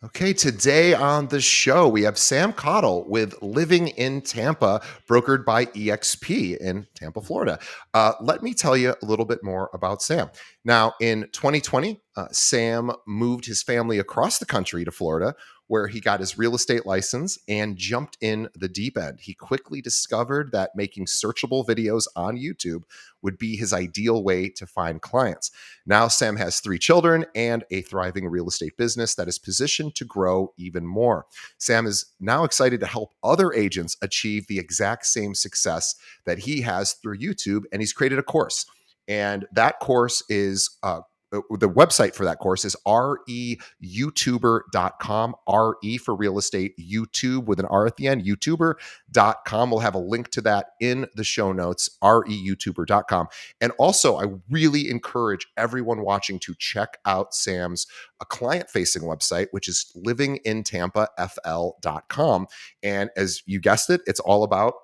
Okay, today on the show, we have Sam Caudle with Living in Tampa, brokered by EXP in Tampa, Florida. Let me tell you a little bit more about Sam. Now, in 2020, Sam moved his family across the country to Florida, where he got his real estate license and jumped in the deep end. He quickly discovered that making searchable videos on YouTube would be his ideal way to find clients. Now, Sam has 3 children and a thriving real estate business that is positioned to grow even more. Sam is now excited to help other agents achieve the exact same success that he has through YouTube, and he's created a course. And that course is the website for that course is reyoutuber.com. RE for real estate, YouTube with an R at the end, youtuber.com. We'll have a link to that in the show notes, reyoutuber.com. And also, I really encourage everyone watching to check out Sam's client-facing website, which is livingintampafl.com. And as you guessed it, it's all about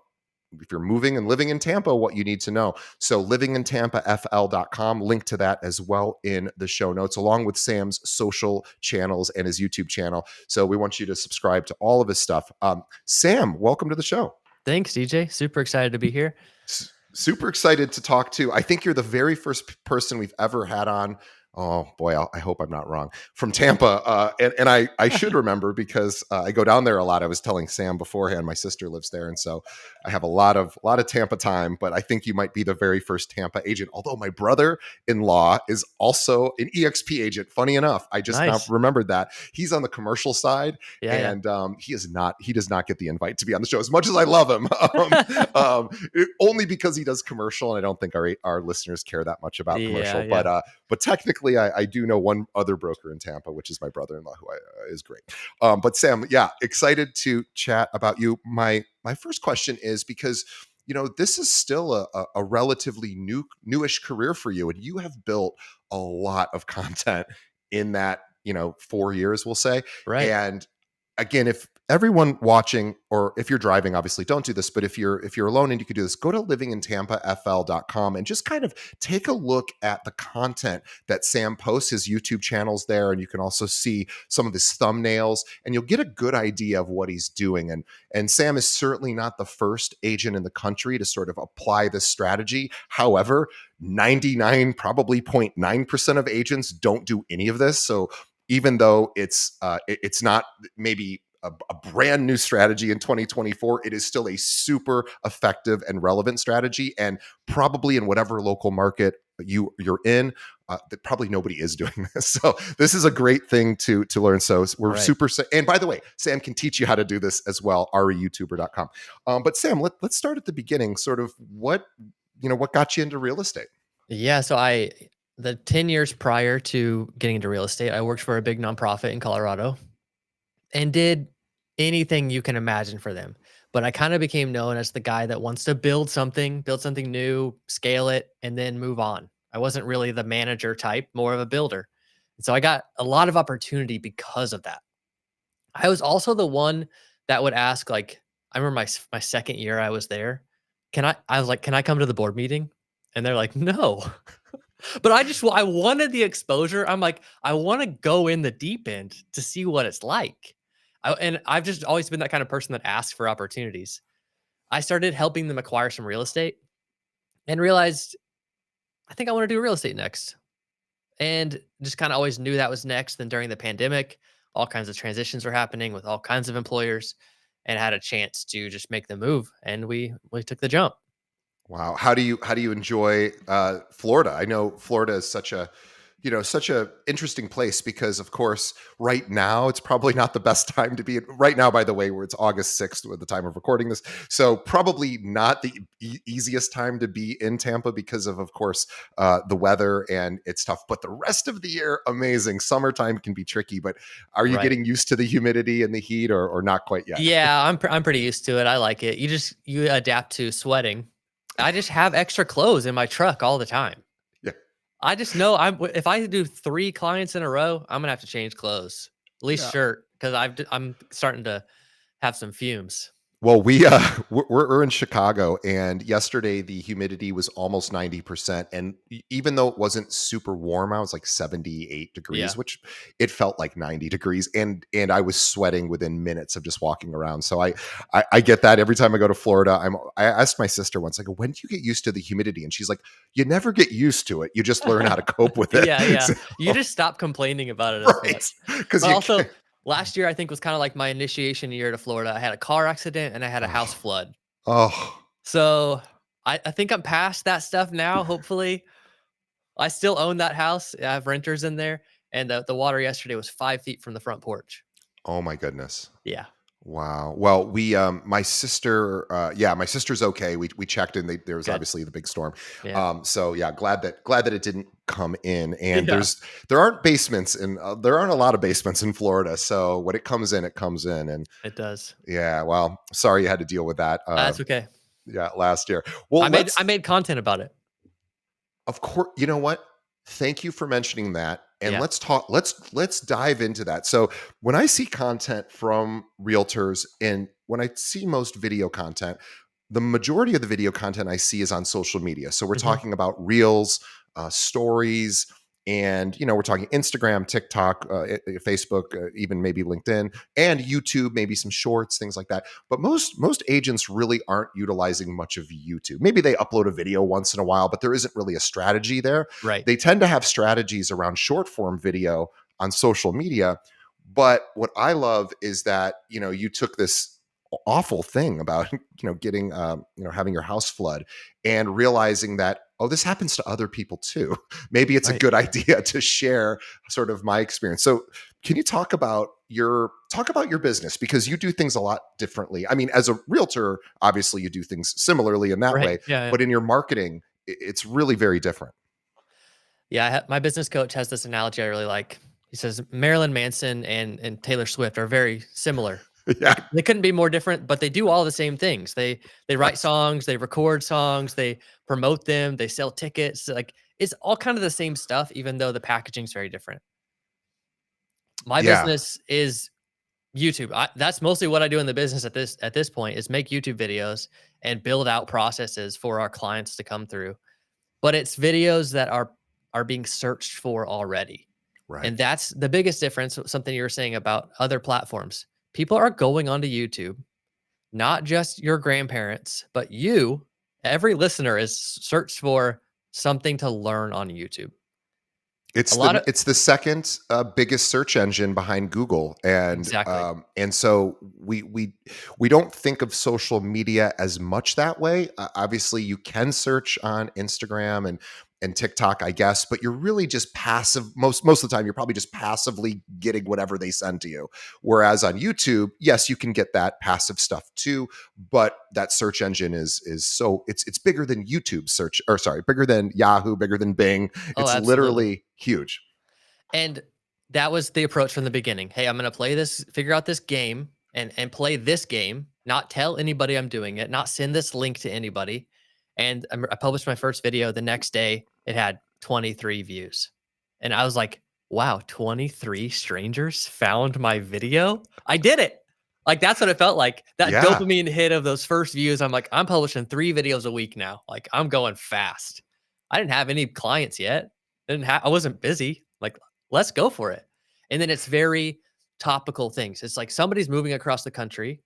if you're moving and living in Tampa, what you need to know. So livingintampafl.com, link to that as well in the show notes, along with Sam's social channels and his YouTube channel. So we want you to subscribe to all of his stuff. Sam, welcome to the show. Thanks, DJ. Super excited to be here. Super excited to talk to. I think you're the very first person we've ever had on. Oh boy, I hope I'm not wrong. From Tampa, and I should remember because I go down there a lot. I was telling Sam beforehand. My sister lives there, and so I have a lot of Tampa time. But I think you might be the very first Tampa agent. Although my brother-in-law is also an EXP agent. Funny enough, I just now remembered that he's on the commercial side, and he is not. He does not get the invite to be on the show. As much as I love him, only because he does commercial, and I don't think our listeners care that much about commercial. But technically, I do know one other broker in Tampa, which is my brother-in-law, who is great. But Sam, excited to chat about you. My first question is because this is still a relatively newish career for you, and you have built a lot of content in that 4 years, we'll say. Right. And again, if everyone watching, or if you're driving, obviously don't do this, but if you're alone and you could do this, go to livingintampafl.com and just kind of take a look at the content that Sam posts. His YouTube channel's there, and you can also see some of his thumbnails, and you'll get a good idea of what he's doing. And Sam is certainly not the first agent in the country to sort of apply this strategy. However, 99, probably 0.9% of agents don't do any of this. So even though it's not maybe a brand new strategy in 2024, it is still a super effective and relevant strategy. And probably in whatever local market you're in, that probably nobody is doing this. So this is a great thing to learn. So we're super. And by the way, Sam can teach you how to do this as well. reyoutuber.com. But Sam, let's start at the beginning. Sort of what got you into real estate? Yeah. So the 10 years prior to getting into real estate, I worked for a big nonprofit in Colorado and did anything you can imagine for them. But I kind of became known as the guy that wants to build something new, scale it, and then move on. I wasn't really the manager type, more of a builder. And so I got a lot of opportunity because of that. I was also the one that would ask, like, I remember my second year I was there. I was like, can I come to the board meeting? And they're like, no. But I wanted the exposure. I'm like, I want to go in the deep end to see what it's like. And I've just always been that kind of person that asks for opportunities. I started helping them acquire some real estate and realized I think I want to do real estate next. And just kind of always knew that was next. Then during the pandemic, all kinds of transitions were happening with all kinds of employers, and had a chance to just make the move. And we took the jump. Wow. How do you enjoy Florida? I know Florida is such a interesting place because, of course, right now it's probably not the best time to be right now, by the way, where it's August 6th at the time of recording this. So probably not the easiest time to be in Tampa because of course, the weather, and it's tough. But the rest of the year, amazing. Summertime can be tricky, but are you getting used to the humidity and the heat or not quite yet? Yeah, I'm pretty used to it. I like it. You adapt to sweating. I just have extra clothes in my truck all the time. Yeah. I just know if I do 3 clients in a row, I'm gonna have to change clothes, at least shirt, because I'm starting to have some fumes. Well, we're in Chicago, and yesterday the humidity was almost 90%. And even though it wasn't super warm, I was like 78 degrees, Yeah. which it felt like 90 degrees, and I was sweating within minutes of just walking around. So I get that every time I go to Florida. I asked my sister once, I go, when do you get used to the humidity? And she's like, you never get used to it. You just learn how to cope with it. Yeah, yeah. So, You just stop complaining about it as right. much. Because But you also, can't. last year I think was kinda like my initiation year to Florida. I had a car accident and I had a house Oh, flood. oh. So, I think I'm past that stuff now, hopefully. I still own that house. I have renters in there, and the water yesterday was 5 feet from the front porch. Oh my goodness. Yeah, Wow. Well, my sister, yeah, my sister's okay. We checked and there was good. obviously the big storm. Yeah. So yeah, glad that it didn't come in. And Yeah, there aren't basements and there aren't a lot of basements in Florida. So when it comes in, it comes in. And it does. yeah, well, sorry you had to deal with that. That's okay. Yeah, last year. Well, I made content about it. of course, you know what? Thank you for mentioning that. And Yeah. let's dive into that. So when I see content from realtors and when I see most video content, the majority of the video content I see is on social media. So we're Mhm. talking about reels, stories, and we're talking Instagram, TikTok, Facebook, even maybe LinkedIn, and YouTube, maybe some shorts, things like that. But most agents really aren't utilizing much of YouTube. Maybe they upload a video once in a while, but there isn't really a strategy there. Right. They tend to have strategies around short form video on social media. But what I love is that you took this awful thing about getting having your house flood and realizing that, oh, this happens to other people too. Maybe it's a Right. good idea to share sort of my experience. So can you talk about your business, because you do things a lot differently? I mean, as a realtor, obviously you do things similarly in that way, Right. Yeah, yeah. but in your marketing, it's really very different. Yeah, my business coach has this analogy I really like. He says Marilyn Manson and Taylor Swift are very similar. Yeah. They couldn't be more different, but they do all the same things. They write Yes. songs, they record songs, they promote them, they sell tickets. Like it's all kind of the same stuff, even though the packaging's very different. My Yeah. business is YouTube. That's mostly what I do in the business at this point is make YouTube videos and build out processes for our clients to come through. But it's videos that are being searched for already. Right. And that's the biggest difference, something you were saying about other platforms. People are going onto YouTube, not just your grandparents, but you, every listener is searched for something to learn on YouTube. A It's lot the of it's the second biggest search engine behind Google, exactly. and so we don't think of social media as much that way. Obviously, you can search on Instagram and TikTok, I guess, but you're really just passive. Most of the time, you're probably just passively getting whatever they send to you. Whereas on YouTube, yes, you can get that passive stuff too, but that search engine is so it's bigger than YouTube search, or sorry, bigger than Yahoo, bigger than Bing. Oh, It's absolutely. literally huge. And that was the approach from the beginning. Hey, I'm going to play this, figure out this game and play this game, not tell anybody I'm doing it, not send this link to anybody. And I published my first video the next day. It had 23 views. And I was like, wow, 23 strangers found my video. I did it. Like that's what it felt like. That Yeah. dopamine hit of those first views. I'm like, I'm publishing 3 videos a week now. Like I'm going fast. I didn't have any clients yet. I wasn't busy. Like let's go for it. And then it's very topical things. It's like somebody's moving across the country.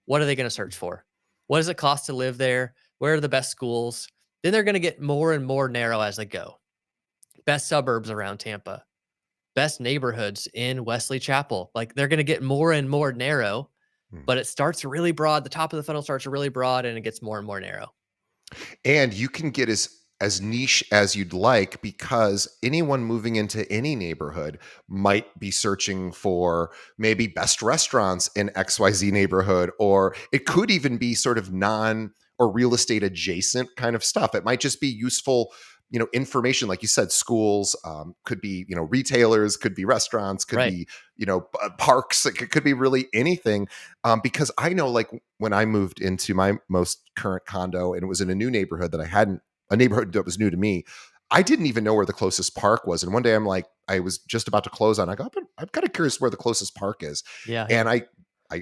What are they going to search for? What does it cost to live there? Where are the best schools? Then they're going to get more and more narrow as they go. Best suburbs around Tampa, best neighborhoods in Wesley Chapel. Like they're going to get more and more narrow, Hmm. but it starts really broad. The top of the funnel starts really broad and it gets more and more narrow. And you can get as niche as you'd like, because anyone moving into any neighborhood might be searching for maybe best restaurants in XYZ neighborhood, or it could even be sort of non or real estate adjacent kind of stuff. It might just be useful, information, like you said, schools, could be, retailers, could be restaurants, could Right. be, parks. It could be really anything. Because I know, like, when I moved into my most current condo and it was in a new neighborhood that I hadn't, a neighborhood that was new to me, I didn't even know where the closest park was. And one day I'm like, I was just about to close on, I go, I'm kind of curious where the closest park is. Yeah. And Yeah.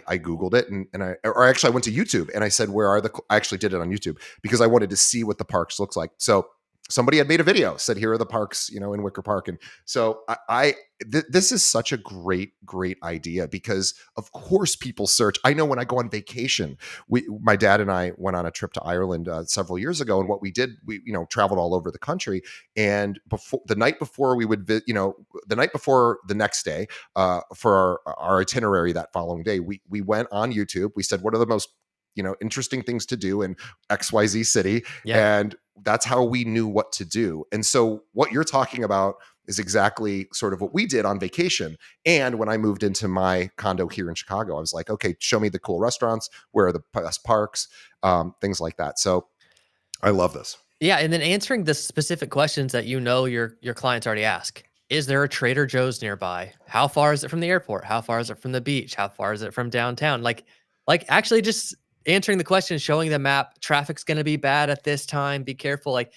I Googled it and or actually I went to YouTube and I said, where are I actually did it on YouTube because I wanted to see what the parks looks like. So somebody had made a video, said, here are the parks, in Wicker Park. And so this is such a great idea because of course people search. I know when I go on vacation, my dad and I went on a trip to Ireland several years ago. And what we did, we, traveled all over the country. And before the night before we would, the night before the next day, for our itinerary that following day, we went on YouTube. We said, what are the most interesting things to do in XYZ city, Yeah. and that's how we knew what to do. And so what you're talking about is exactly sort of what we did on vacation. And when I moved into my condo here in Chicago, I was like, okay, show me the cool restaurants, where are the best parks, things like that. So I love this. Yeah, and then answering the specific questions that your clients already ask. Is there a Trader Joe's nearby? How far is it from the airport? How far is it from the beach? How far is it from downtown? Like actually just answering the question, showing the map, traffic's going to be bad at this time, be careful. Like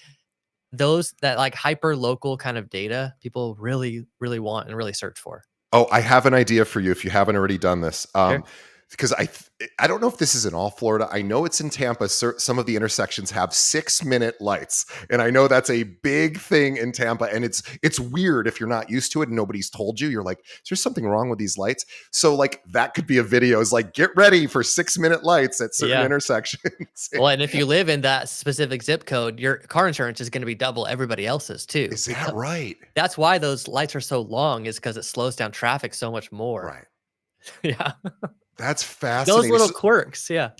those that like hyper local kind of data people really really want and really search for. Oh, I have an idea for you if you haven't already done this. Sure. Because I don't know if this is in all Florida. I know it's in Tampa. Some of the intersections have 6-minute lights, and I know that's a big thing in Tampa. And it's weird if you're not used to it and nobody's told you. You're like, is there something wrong with these lights? So like that could be a video. Is like, get ready for 6-minute lights at certain Yeah. intersections. Well, and if you live in that specific zip code, your car insurance is going to be double everybody else's too. Is that right? That's why those lights are so long, is because it slows down traffic so much more. Right. Yeah. That's Those fascinating. little quirks, yeah.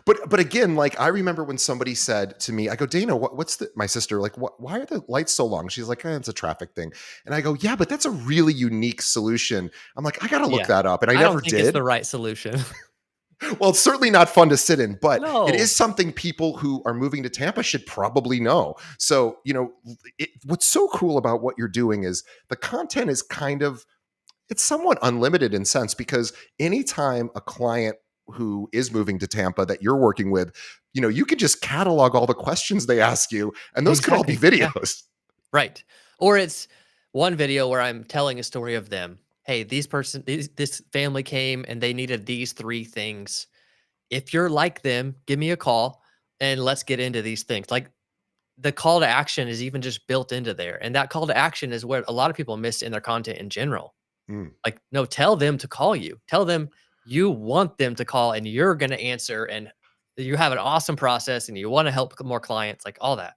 But again, like I remember when somebody said to me, I go, Dana, what's my sister, like, why are the lights so long? She's like, it's a traffic thing. And I go, yeah, but that's a really unique solution. I'm like, I got to look Yeah. that up. And I I never don't think it's did. the right solution. Well, it's certainly not fun to sit in, but it No. is something people who are moving to Tampa should probably know. So, what's so cool about what you're doing is the content is it's somewhat unlimited in sense, because anytime a client who is moving to Tampa that you're working with, you could just catalog all the questions they ask you, and those could all be Exactly. Yeah. videos. Right. Or it's one video where I'm telling a story of them. Hey, this family came and they needed these 3 things. If you're like them, give me a call and let's get into these things. Like the call to action is even just built into there. And that call to action is what a lot of people miss in their content in general. Mm. Like, no, tell them to call you. Tell them you want them to call and you're going to answer, and you have an awesome process and you want to help more clients, like all that.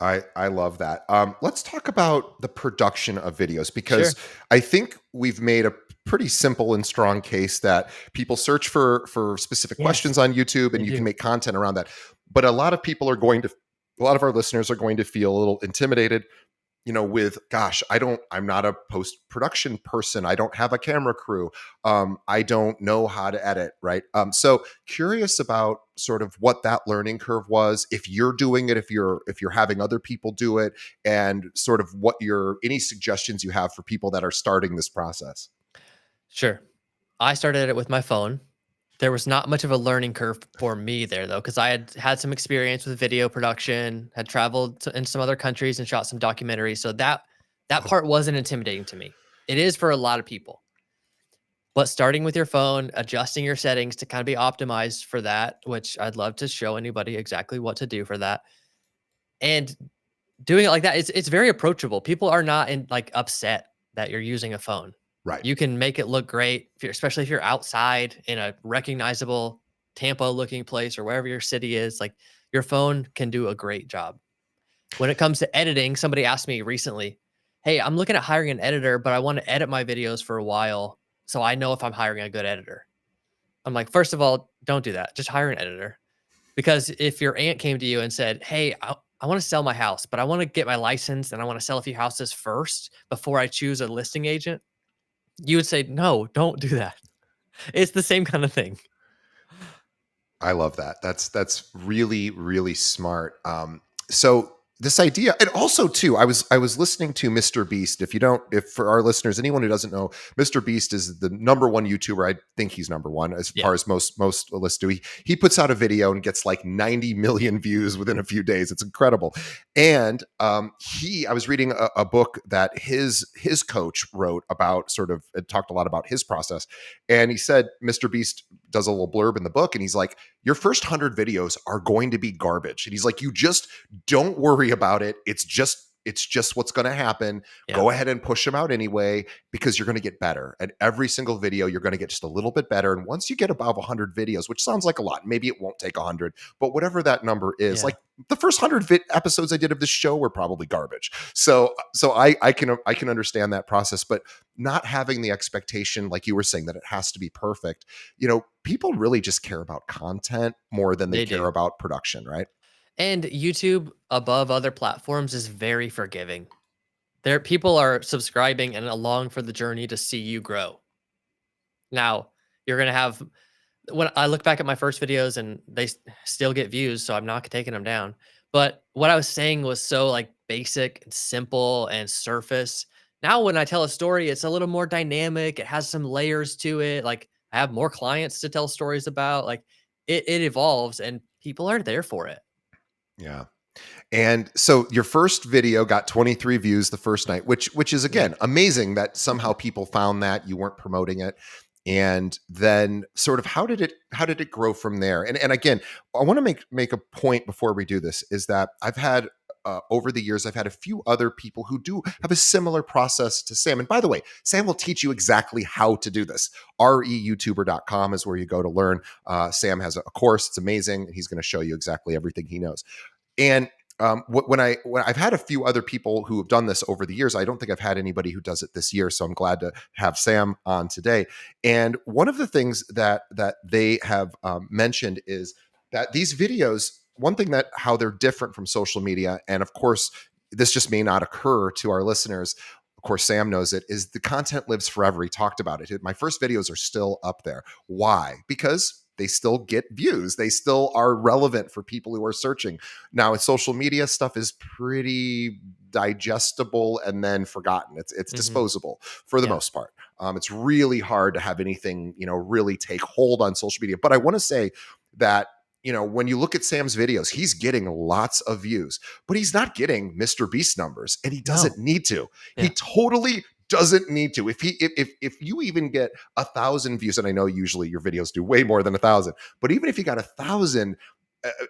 I love that. Let's talk about the production of videos, because Sure. I think we've made a pretty simple and strong case that people search for specific Yes, questions on YouTube, they and you can do. make content around that. But a lot of our listeners are going to feel a little intimidated, with, gosh, I'm not a post-production person. I don't have a camera crew. I don't know how to edit. Right. So curious about sort of what that learning curve was, if you're doing it, if you're having other people do it, and sort of any suggestions you have for people that are starting this process. Sure. I started it with my phone. There was not much of a learning curve for me there, though, because I had had some experience with video production, had traveled in some other countries and shot some documentaries. So that Oh, part wasn't intimidating to me. It is for a lot of people. But starting with your phone, adjusting your settings to kind of be optimized for that, which I'd love to show anybody exactly what to do for that. And doing it like that, it's very approachable. People are not like upset that you're using a phone. right. You can make it look great, especially if you're outside in a recognizable Tampa looking place or wherever your city is. Like your phone can do a great job. When it comes to editing, somebody asked me recently, "Hey, I'm looking at hiring an editor, but I want to edit my videos for a while so I know if I'm hiring a good editor." I'm like, first of all, don't do that. Just hire an editor. Because if your aunt came to you and said, "Hey, I want to sell my house, but I want to get my license and I want to sell a few houses first before I choose a listing agent," you would say, "No, don't do that." It's the same kind of thing. I love that. That's really, really smart. So this idea, and also too, I was listening to Mr. Beast. If for our listeners, anyone who doesn't know, Mr. Beast is the number one YouTuber. I think he's number one as Yeah. far as most lists do. He puts out a video and gets like 90 million views within a few days. It's incredible. And I was reading a book that his coach wrote about, sort of, it talked a lot about his process, and he said Mr. Beast does a little blurb in the book, and he's like, your first 100 videos are going to be garbage, and he's like, you just don't worry about it. It's just what's going to happen. Yeah. Go ahead and push them out anyway, because you're going to get better. And every single video, you're going to get just a little bit better. And once you get above 100 videos, which sounds like a lot, maybe it won't take 100, but whatever that number is, Yeah. like the first 100 episodes I did of this show were probably garbage. So I can understand that process, but not having the expectation, like you were saying, that it has to be perfect. People really just care about content more than they They care do. about production, right? And YouTube, above other platforms, is very forgiving. There, people are subscribing and along for the journey to see you grow. Now, you're gonna have when I look back at my first videos and still get views, so I'm not taking them down. But what I was saying was so like basic and simple and surface. Now, when I tell a story, it's a little more dynamic. It has some layers to it. Like I have more clients to tell stories about. Like it evolves, and people are there for it. Yeah. And so your first video got 23 views the first night, which is, Yeah. again, amazing that somehow people found that you weren't promoting it. And then, sort of, how did it grow from there? And again, I want to make a point before we do this, is that I've had, over the years, I've had a few other people who do have a similar process to Sam. And by the way, Sam will teach you exactly how to do this. REYoutuber.com is where you go to learn. Sam has a course. It's amazing. And he's going to show you exactly everything he knows. And when I've had a few other people who have done this over the years, I don't think I've had anybody who does it this year. So I'm glad to have Sam on today. And one of the things that they have mentioned is that these videos, one thing, that how they're different from social media, and of course, this just may not occur to our listeners. Of course, Sam knows it, is the content lives forever. He talked about it. My first videos are still up there. Why? Because they still get views. They still are relevant for people who are searching. Now, with social media, stuff is pretty digestible and then forgotten. It's Hmm. disposable for the Yeah. most part. It's really hard to have anything, really take hold on social media. But I want to say that, when you look at Sam's videos, he's getting lots of views, but he's not getting Mr. Beast numbers, and he doesn't No. need to. He Yeah. totally doesn't need to. If you even get 1,000 views, and I know usually your videos do way more than 1,000, but even if you got 1,000,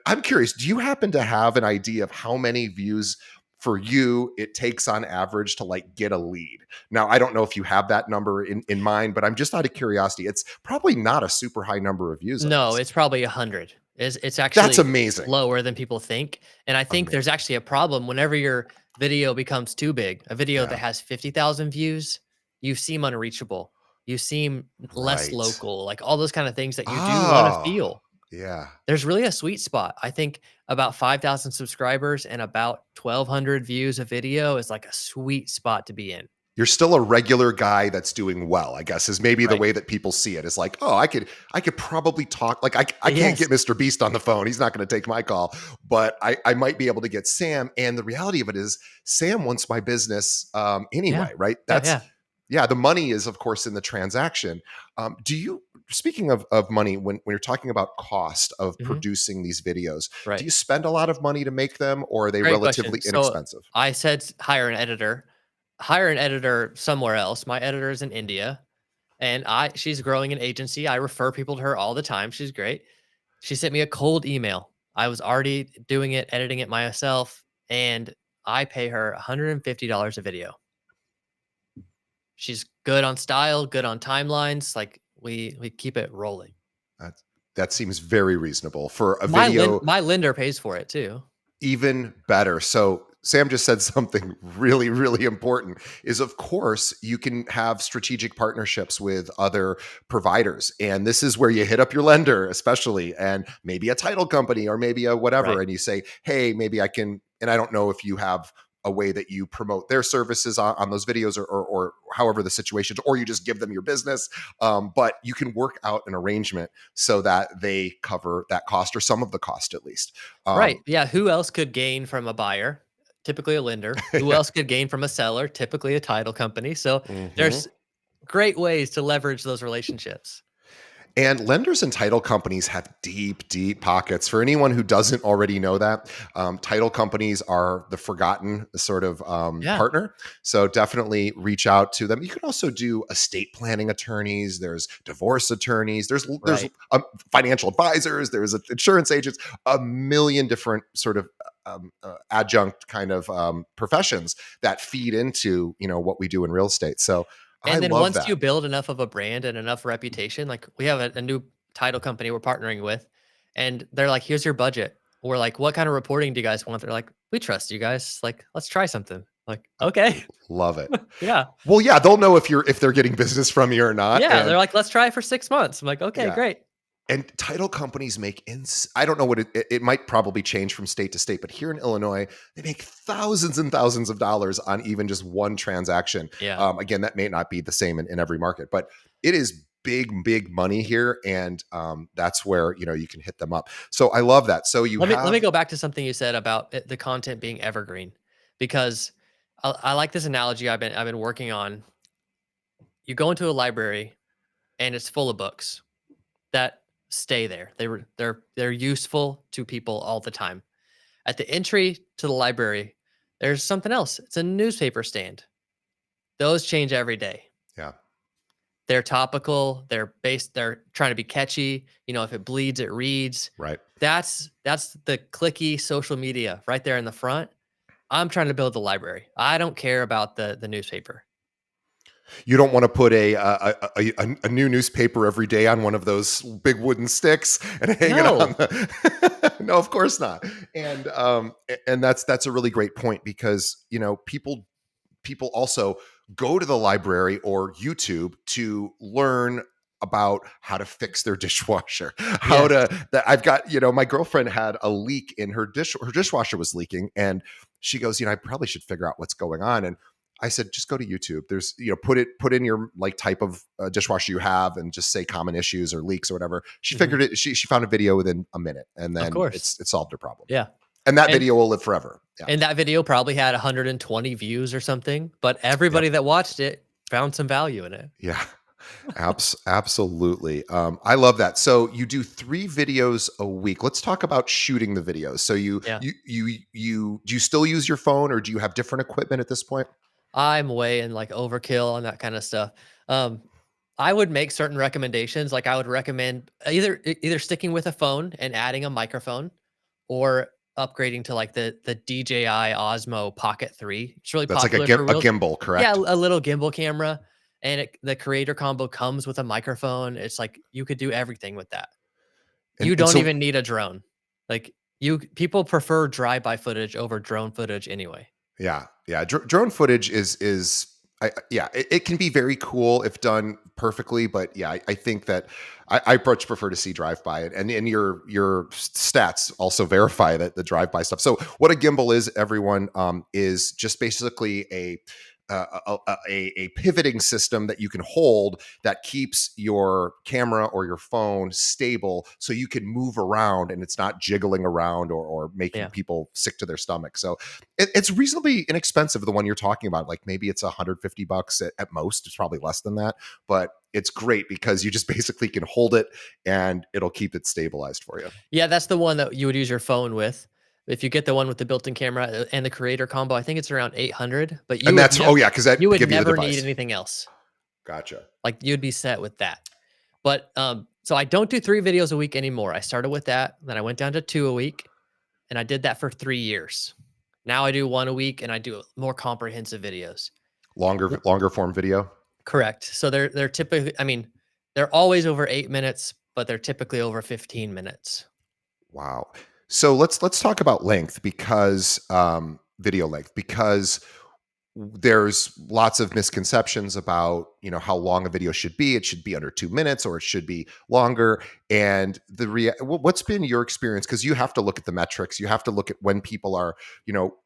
I'm curious, do you happen to have an idea of how many views for you it takes on average to, like, get a lead? Now, I don't know if you have that number in mind, but I'm just out of curiosity. It's probably not a super high number of views, I No, guess. it's probably 100. It's That's actually amazing. lower than people think, and I think there's Amazing. actually a problem whenever your video becomes too big. A video that Yeah. has 50,000 views, you seem unreachable. You seem less Right. local, like all those kind of things that you do wanna Oh, feel. yeah. There's really a sweet spot. I think about 5,000 subscribers and about 1,200 views a video is like a sweet spot to be in. You're still a regular guy that's doing well, I guess, is maybe the Right. way that people see it. Is like, oh, I could probably talk, like, I can't Yes. get Mr. Beast on the phone. He's not going to take my call, but I might be able to get Sam. And the reality of it is, Sam wants my business Yeah. anyway, right? Yeah, That's yeah. Yeah, the money is, of course, in the transaction. Do you, speaking of money, when you're talking about cost of Mhm. producing these videos, do Right. you spend a lot of money to make them, or are they Great question. relatively So inexpensive? I said hire an editor. Hire an editor somewhere else. My editor is in India, and I she's growing an agency. I refer people to her all the time. She's great. She sent me a cold email. I was already doing it, editing it myself, and I pay her $150 a video. She's good on style, good on timelines. Like we keep it rolling. That that seems very reasonable for a video. My lender pays for it too. Even better. So Sam just said something really, really important, is, of course, you can have strategic partnerships with other providers. And this is where you hit up your lender, especially, and maybe a title company, or maybe a whatever. Right. And you say, hey, maybe I can, and I don't know if you have a way that you promote their services on those videos, or however the situations, or you just give them your business. But you can work out an arrangement so that they cover that cost, or some of the cost at least. Right. Um, Yeah. Who else could gain from a buyer? typically a lender. Who Yeah. else could gain from a seller? Typically a title company. So Hmm. there's great ways to leverage those relationships. And lenders and title companies have deep, deep pockets. For anyone who doesn't already know that, title companies are the forgotten sort of Yeah, partner. So definitely reach out to them. You can also do estate planning attorneys. There's divorce attorneys. There's right. financial advisors. There's insurance agents. A million different sort of adjunct kind of professions that feed into what we do in real estate. So I And then love once that. you build enough of a brand and enough reputation, like we have a new title company we're partnering with, and they're like, "Here's your budget." We're like, "What kind of reporting do you guys want?" They're like, "We trust you guys. Like, let's try something." Like, okay, Love it. yeah, Well, yeah, they'll know if they're getting business from you or not, yeah. They're and like, "Let's try it for 6 months." I'm like, "Okay, yeah, great." and title companies make I don't know what it might probably change from state to state, but here in Illinois, they make thousands and thousands of dollars on even just one transaction. Yeah. Again, that may not be the same in every market, but it is big money here, and that's where you can hit them up. So I love that. So you Let me have go back to something you said about the content being evergreen, because I like this analogy I've been working on. You go into a library and it's full of books that stay there. They're useful to people all the time. At the entry to the library, there's something else. It's a newspaper stand. Those change every day. yeah, They're topical, they're trying to be catchy. If it bleeds, it reads. right. That's the clicky social media right there in the front. I'm trying to build the library. I don't care about the newspaper. You don't want to put a new newspaper every day on one of those big wooden sticks and hang it on No. the no, of course not. And that's a really great point because people also go to the library or YouTube to learn about how to fix their dishwasher. How Yes. to that I've got, my girlfriend had a leak in her dishwasher was leaking, and she goes, I probably should figure out what's going on. And I said, just go to YouTube. There's, put in your like type of dishwasher you have and just say common issues or leaks or whatever. She Mhm. figured it. She found a video within a minute, and Of then course. it solved her problem. Yeah. And that And video will live forever. Yeah. and that video probably had 120 views or something, but Yep. everybody that watched it found some value in it. Yeah. Absolutely. I love that. So you do 3 videos a week. Let's talk about shooting the videos. So Yeah. you do you still use your phone, or do you have different equipment at this point? I'm way in like overkill on that kind of stuff. Um, I would make certain recommendations. Like I would recommend either sticking with a phone and adding a microphone, or upgrading to like the DJI Osmo Pocket 3. It's really That's like a, popular for a real. gimbal, Yeah, correct? a little gimbal camera, and the creator combo comes with a microphone. It's like you could do everything with that. And You and don't so even need a drone. Like people prefer drive-by footage over drone footage anyway. yeah. Drone footage is yeah, it can be very cool if done perfectly, but yeah, I think that I much prefer to see drive by it, and your stats also verify that the drive by stuff. So what a gimbal is, everyone, is just basically a pivoting system that you can hold that keeps your camera or your phone stable so you can move around and it's not jiggling around or making Yeah. people sick to their stomach. So it's reasonably inexpensive, the one you're talking about. Like maybe it's $150 at most. It's probably less than that, but it's great because you just basically can hold it and it'll keep it stabilized for you. Yeah, that's the one that you would use your phone with. If you get the one with the built-in camera and the creator combo, I think it's around 800, but And that's, oh yeah, because that you would give you the never need device. anything else. Gotcha. Like you'd be set with that. But so I don't do 3 videos a week anymore. I started with that, then I went down to 2 a week, and I did that for 3 years. Now I do 1 a week and I do more comprehensive videos. Longer form video. Correct. So they're typically, I mean, they're always over 8 minutes, but they're typically over 15 minutes. Wow. So let's talk about length, because video length, because there's lots of misconceptions about how long a video should be. It should be under 2 minutes or it should be longer. And what's been your experience? Because you have to look at the metrics. You have to look at when people are,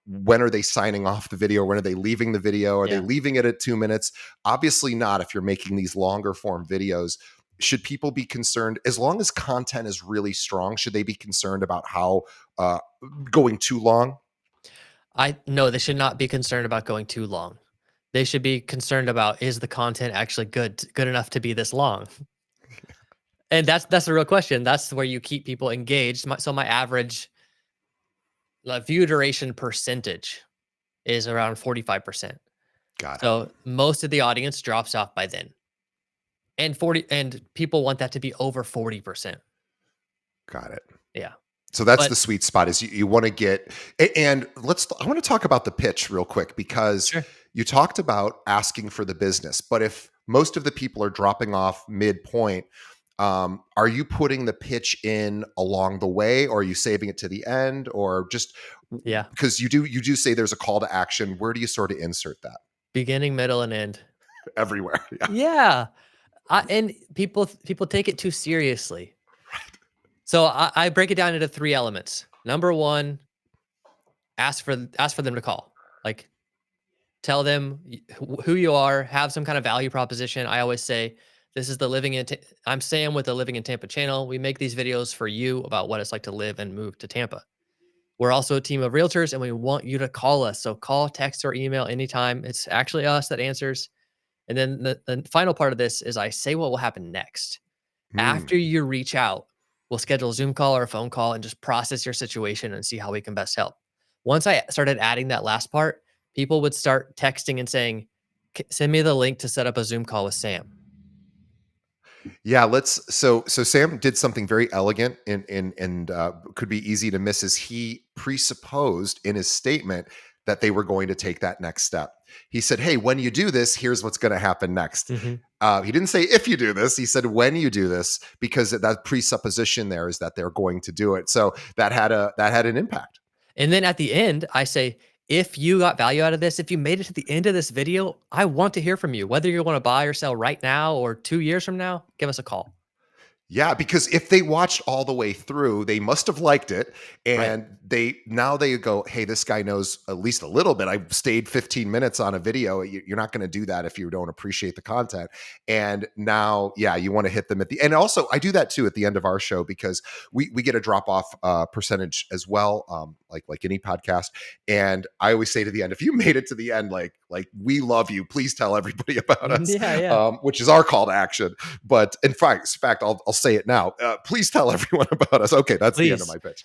when are they signing off the video? When are they leaving the video? Are they Yeah. leaving it at 2 minutes? Obviously not. If you're making these longer form videos, should people be concerned, as long as content is really strong? Should they be concerned about how uh, going too long? I no, they should not be concerned about going too long. They should be concerned about, is the content actually good enough to be this long? And that's the real question. That's where you keep people engaged. My average view duration percentage is around 45%. Got it. So most of the audience drops off by then. And people want that to be over 40%. Got it. Yeah. So that's But the sweet spot is you want to get and I want to talk about the pitch real quick because sure. you talked about asking for the business, but if most of the people are dropping off midpoint, are you putting the pitch in along the way, or are you saving it to the end, or just Yeah. because you do say there's a call to action? Where do you sort of insert that? Beginning, middle, and end. Everywhere. Yeah. Yeah. And people take it too seriously. So I break it down into 3 elements. Number 1, ask for them to call. Like, tell them who you are, have some kind of value proposition. I always say, this is the I'm Sam with the Living in Tampa channel. We make these videos for you about what it's like to live and move to Tampa. We're also a team of realtors and we want you to call us. So call, text, or email anytime. It's actually us that answers. And then the final part of this is I say what will happen next. Hmm. After you reach out, we'll schedule a Zoom call or a phone call and just process your situation and see how we can best help. Once I started adding that last part, people would start texting and saying, Send me the link to set up a Zoom call with Sam." Yeah, so Sam did something very elegant and could be easy to miss is he presupposed in his statement that they were going to take that next step. He said, "Hey, when you do this, here's what's going to happen next." Mhm. He didn't say if you do this. He said when you do this, because that presupposition there is that they're going to do it. So that had an impact. And then at the end, I say, "If you got value out of this, if you made it to the end of this video, I want to hear from you. Whether you want to buy or sell right now or 2 years from now, give us a call." Yeah, because if they watched all the way through, they must have liked it, Right. and they go, "Hey, this guy knows at least a little bit. I stayed 15 minutes on a video. You're not going to do that if you don't appreciate the content." And now, yeah, you want to hit them at the and also I do that too at the end of our show because we get a drop off percentage as well, like any podcast. And I always say to the end, if you made it to the end, like we love you. Please tell everybody about us, Yeah, yeah. which is our call to action. But in fact, I'll say it now. Please tell everyone about us. Okay, that's the end of Please. my pitch.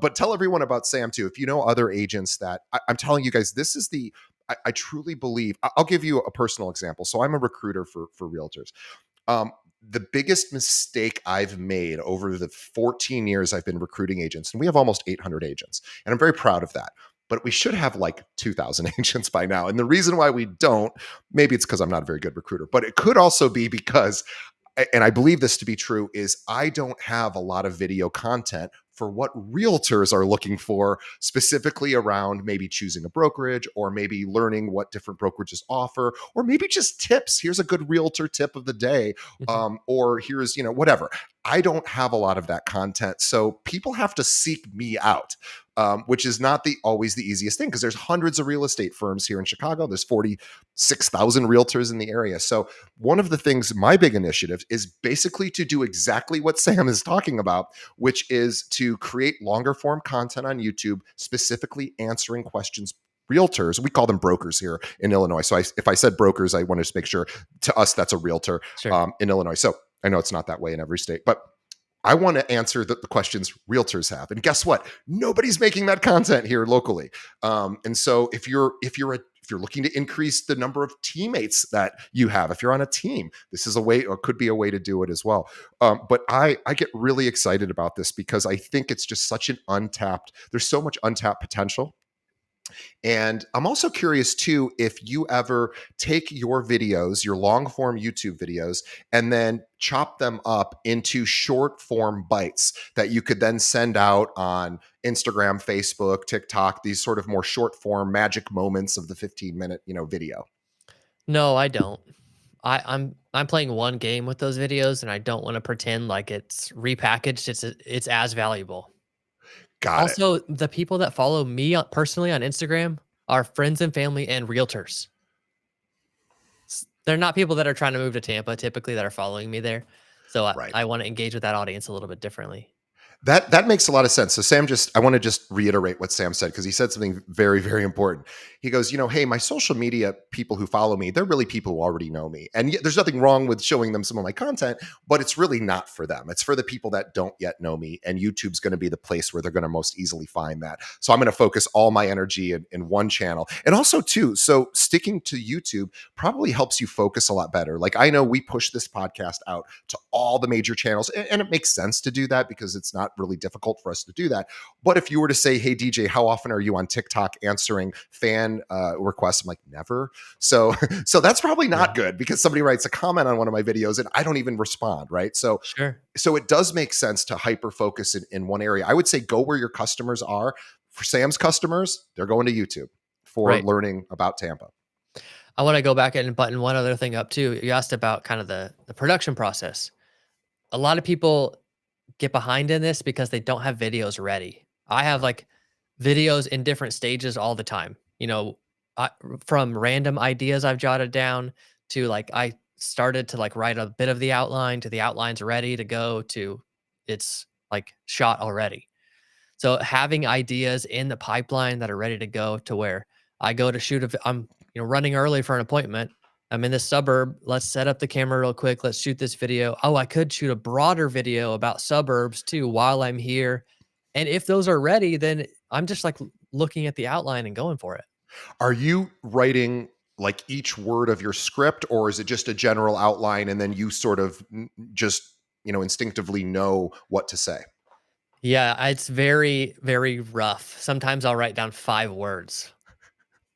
But tell everyone about Sam too. If you know other agents that I'm telling you guys, this is the I truly believe. I'll give you a personal example. So I'm a recruiter for realtors. Um, the biggest mistake I've made over the 14 years I've been recruiting agents, and we have almost 800 agents, and I'm very proud of that. But we should have like 2,000 agents by now. And the reason why we don't, maybe it's because I'm not a very good recruiter, but it could also be because and I believe this to be true, is I don't have a lot of video content for what realtors are looking for, specifically around maybe choosing a brokerage or maybe learning what different brokerages offer, or maybe just tips. Here's a good realtor tip of the day, Mhm. or here's, whatever. I don't have a lot of that content. So people have to seek me out. Which is not always the easiest thing because there's hundreds of real estate firms here in Chicago. There's 46,000 realtors in the area. So one of the things, my big initiative is basically to do exactly what Sam is talking about, which is to create longer form content on YouTube, specifically answering questions realtors. We call them brokers here in Illinois. So if I said brokers, I want to just make sure to us that's a realtor Sure. in Illinois. So I know it's not that way in every state, but I want to answer the questions realtors have. And guess what? Nobody's making that content here locally. And so if you're looking to increase the number of teammates that you have, if you're on a team, this is a way or could be a way to do it as well. But I get really excited about this because I think it's just such an there's so much untapped potential. And I'm also curious too if you ever take your videos, your long form YouTube videos, and then chop them up into short form bites that you could then send out on Instagram, Facebook, TikTok, these sort of more short form magic moments of the 15-minute, video. No, I don't. I'm playing one game with those videos, and I don't wanna pretend like it's repackaged. It's as valuable. Got it. Also, the people that follow me personally on Instagram are friends and family and realtors. They're not people that are trying to move to Tampa typically that are following me there. So Right. I wanna engage with that audience a little bit differently. That makes a lot of sense. So Sam I want to just reiterate what Sam said because he said something very, very important. He goes, hey, my social media people who follow me, they're really people who already know me. And yet there's nothing wrong with showing them some of my content, but it's really not for them. It's for the people that don't yet know me. And YouTube's going to be the place where they're going to most easily find that. So I'm going to focus all my energy in one channel. And also too, so sticking to YouTube probably helps you focus a lot better. Like I know we push this podcast out to all the major channels, and it makes sense to do that because it's not really difficult for us to do that. But if you were to say, hey, DJ, how often are you on TikTok answering fan requests? I'm like, never. So, so that's probably not Yeah, good because somebody writes a comment on one of my videos and I don't even respond, right? sure. So it does make sense to hyper focus in one area. I would say go where your customers are. For Sam's customers, they're going to YouTube for Right. learning about Tampa. I want to go back and button one other thing up too. You asked about kind of the production process. A lot of people get behind in this because they don't have videos ready. I have Yeah. like videos in different stages all the time. I, from random ideas I've jotted down to like I started to like write a bit of the outline to the outline's ready to go to it's like shot already. So having ideas in the pipeline that are ready to go to where I go to shoot I'm running early for an appointment. I'm in this suburb. Let's set up the camera real quick. Let's shoot this video. Oh, I could shoot a broader video about suburbs too while I'm here. And if those are ready, then I'm just like looking at the outline and going for it. Are you writing like each word of your script, or is it just a general outline and then you sort of just, instinctively know what to say? Yeah, it's very, very rough. Sometimes I'll write down 5 words.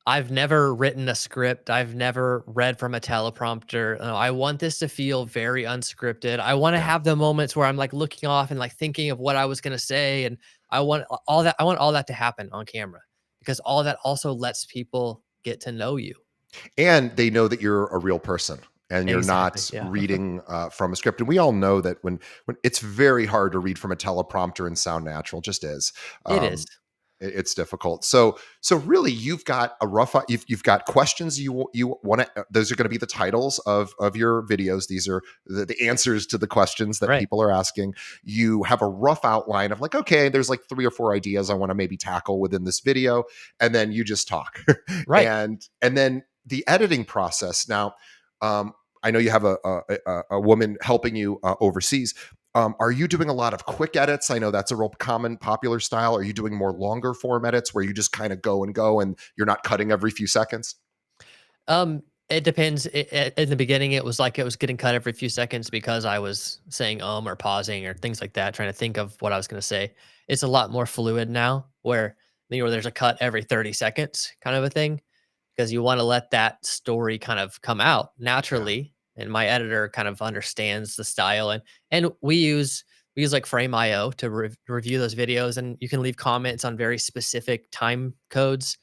I've never written a script. I've never read from a teleprompter. I want this to feel very unscripted. I want to Yeah. have the moments where I'm like looking off and like thinking of what I was going to say. And I want all that. I want all that to happen on camera because all that also lets people get to know you. And they know that you're a real person and you're Exactly. not Yeah. reading from a script. And we all know that when it's very hard to read from a teleprompter and sound natural, just is. It is. Um, it's difficult. So really, you've got a rough. You've got questions you want to. Those are going to be the titles of your videos. These are the answers to the questions that Right. people are asking. You have a rough outline of like, okay, there's like 3 or 4 ideas I want to maybe tackle within this video, and then you just talk, Right. and then the editing process. Now, I know you have a woman helping you overseas. Are you doing a lot of quick edits? I know that's a real common, popular style. Are you doing more longer form edits where you just kind of go and go and you're not cutting every few seconds? It depends. In the beginning, it was like it was getting cut every few seconds because I was saying or pausing or things like that, trying to think of what I was going to say. It's a lot more fluid now, where there's a cut every 30 seconds, kind of a thing, because you want to let that story kind of come out Yeah. naturally. And my editor kind of understands the style, and we use like Frame.io to review those videos, and you can leave comments on very specific time codes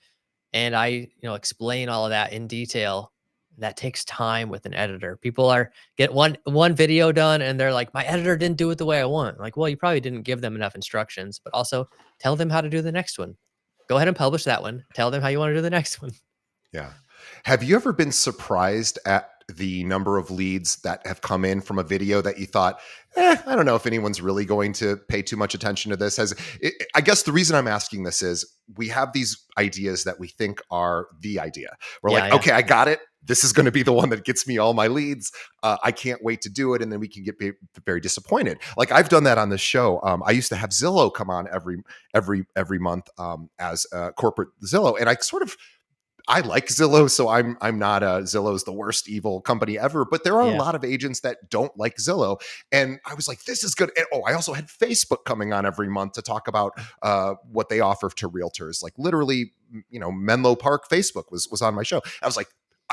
and I, explain all of that in detail. That takes time with an editor. People are get one video done and they're like, my editor didn't do it the way I want. Like, well, you probably didn't give them enough instructions, but also tell them how to do the next one. Go ahead and publish that one. Tell them how you want to do the next one. Yeah. Have you ever been surprised at the number of leads that have come in from a video that you thought, I don't know if anyone's really going to pay too much attention to this? I guess the reason I'm asking this is we have these ideas that we think are the idea. We're Yeah, like, yeah, okay, I got it. This is going to be the one that gets me all my leads. I can't wait to do it, and then we can get very disappointed. Like I've done that on this show. I used to have Zillow come on every month as corporate Zillow, and I like Zillow, so I'm not Zillow's the worst evil company ever, but there are a yeah, lot of agents that don't like Zillow, and I was like, this is good. And, I also had Facebook coming on every month to talk about what they offer to realtors, like literally, Menlo Park Facebook was on my show. I was like,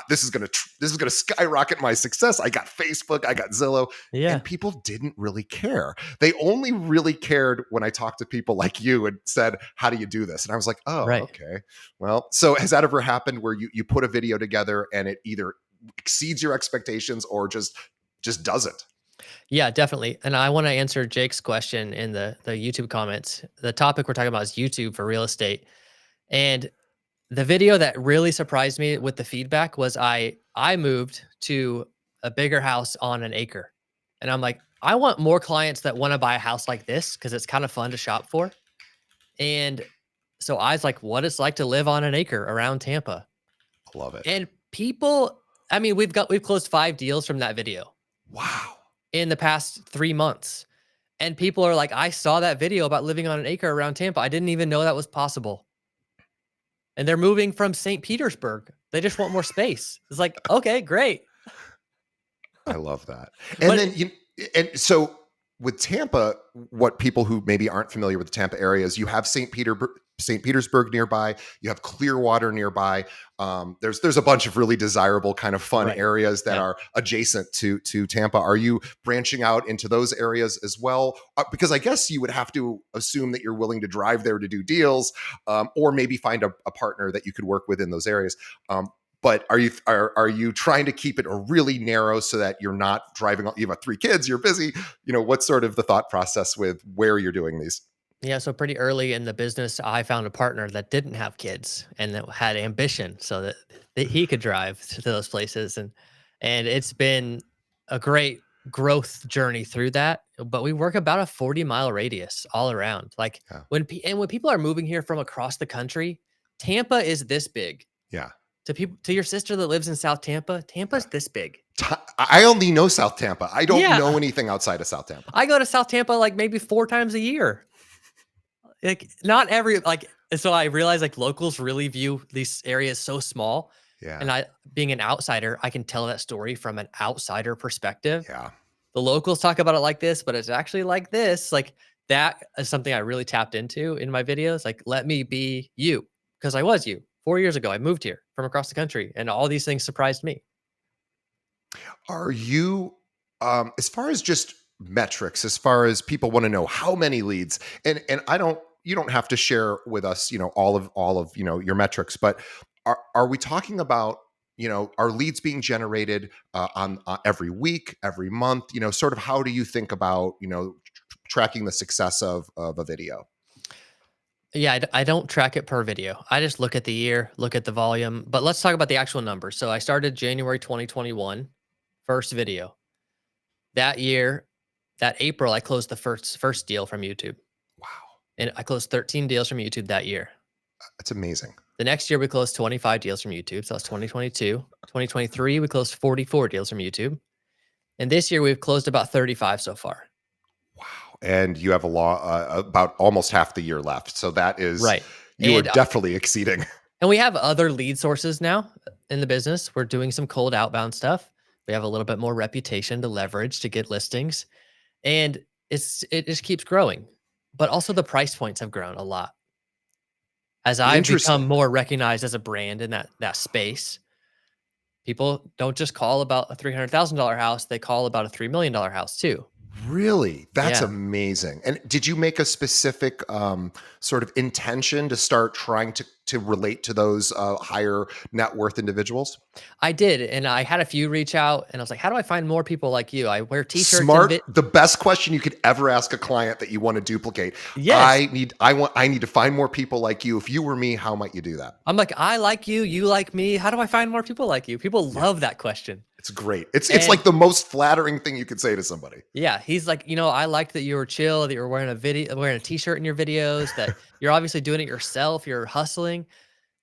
this is gonna skyrocket my success. I got Facebook, I got Zillow, yeah. and people didn't really care. They only really cared when I talked to people like you and said, "How do you do this?" And I was like, "Oh, Right. okay." Well, so has that ever happened where you put a video together and it either exceeds your expectations or just doesn't? Yeah, definitely. And I want to answer Jake's question in the YouTube comments. The topic we're talking about is YouTube for real estate. And the video that really surprised me with the feedback was I moved to a bigger house on an acre. And I'm like, I want more clients that want to buy a house like this because it's kind of fun to shop for. And so I was like, what it's like to live on an acre around Tampa. I love it. And people, I mean, we've closed 5 deals from that video Wow. in the past 3 months. And people are like, I saw that video about living on an acre around Tampa. I didn't even know that was possible. And they're moving from St. Petersburg. They just want more space. It's like, okay, great. I love that. And But then and so with Tampa, what people who maybe aren't familiar with the Tampa area is you have St. Petersburg nearby, you have Clearwater nearby. There's a bunch of really desirable kind of fun right. areas that Yeah. are adjacent to Tampa. Are you branching out into those areas as well? Because I guess you would have to assume that you're willing to drive there to do deals, or maybe find a partner that you could work with in those areas. But are you trying to keep it really narrow so that you're not driving? You have 3 kids, you're busy. What's sort of the thought process with where you're doing these? Yeah, so pretty early in the business, I found a partner that didn't have kids and that had ambition so that he could drive to those places. And it's been a great growth journey through that. But we work about a 40-mile radius all around. Like Yeah, when people are moving here from across the country, Tampa is this big. yeah, To people, to your sister that lives in South Tampa, yeah. Tampa's this big. I only know South Tampa. I don't Yeah. know anything outside of South Tampa. I go to South Tampa like maybe 4 times a year. Like not every like so I realize like locals really view these areas so small. Yeah, And I being an outsider, I can tell that story from an outsider perspective. yeah. The locals talk about it like this, but it's actually like this. Like that is something I really tapped into in my videos. Like, let me be you. Because I was you 4 years ago. I moved here from across the country and all these things surprised me. Are you, as far as just metrics, as far as people want to know how many leads, and you don't have to share with us, all of your metrics, but are we talking about, are leads being generated on every week, every month? Sort of how do you think about, tracking the success of a video? Yeah, I don't track it per video. I just look at the year, look at the volume. But let's talk about the actual numbers. So I started January 2021, first video. That year, that April, I closed the first deal from YouTube. Wow, And I closed 13 deals from YouTube that year. that's amazing. The next year, we closed 25 deals from YouTube. So that's 2022. 2023, we closed 44 deals from YouTube. And this year, we've closed about 35 so far. Wow. And you have about almost half the year left. So that is, Right. you are And definitely exceeding. And we have other lead sources now in the business. We're doing some cold outbound stuff. We have a little bit more reputation to leverage to get listings. And it just keeps growing. But also the price points have grown a lot. As I've become Interesting. more recognized as a brand in that space, people don't just call about a $300,000 house, they call about a $3 million house too. Really? That's Yeah. amazing. And did you make a specific sort of intention to start trying to relate to those higher net worth individuals? I did, and I had a few reach out and I was like, "How do I find more people like you?" I wear t-shirts and Smart. The best question you could ever ask a client that you want to duplicate. Yes. I need to find more people like you. If you were me, how might you do that? I'm like, "I like you, you like me. How do I find more people like you?" People Yeah. love that question. It's great. It's And like the most flattering thing you could say to somebody. yeah, he's like, "I liked that you were chill, that you were wearing a t-shirt in your videos, that you're obviously doing it yourself, you're hustling."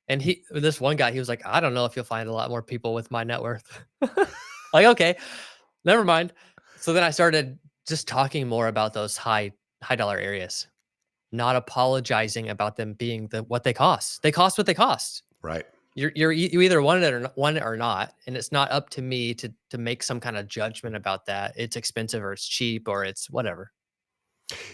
And this one guy, he was like, "I don't know if you'll find a lot more people with my net worth." Like, okay, never mind. So then I started just talking more about those high dollar areas, not apologizing about them being what they cost. They cost what they cost. Right. You either want it or not, and it's not up to me to make some kind of judgment about that. It's expensive or it's cheap or it's whatever.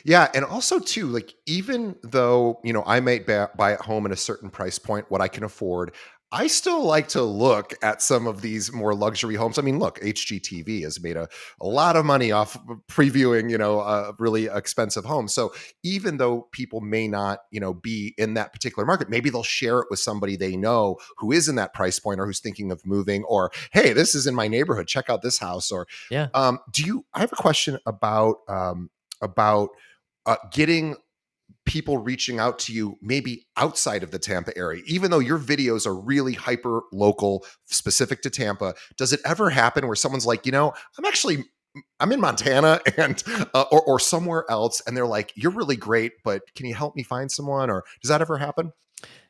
Yeah, and also too, like even though I might buy at home at a certain price point, what I can afford, I still like to look at some of these more luxury homes. I mean, look, HGTV has made a lot of money off of previewing, really expensive homes. So even though people may not, be in that particular market, maybe they'll share it with somebody they know who is in that price point or who's thinking of moving. Or hey, this is in my neighborhood. Check out this house. Or Yeah. I have a question about getting people reaching out to you maybe outside of the Tampa area, even though your videos are really hyper local, specific to Tampa. Does it ever happen where someone's like, I'm actually I'm in Montana and or somewhere else, and they're like, "You're really great, but can you help me find someone?" Or does that ever happen?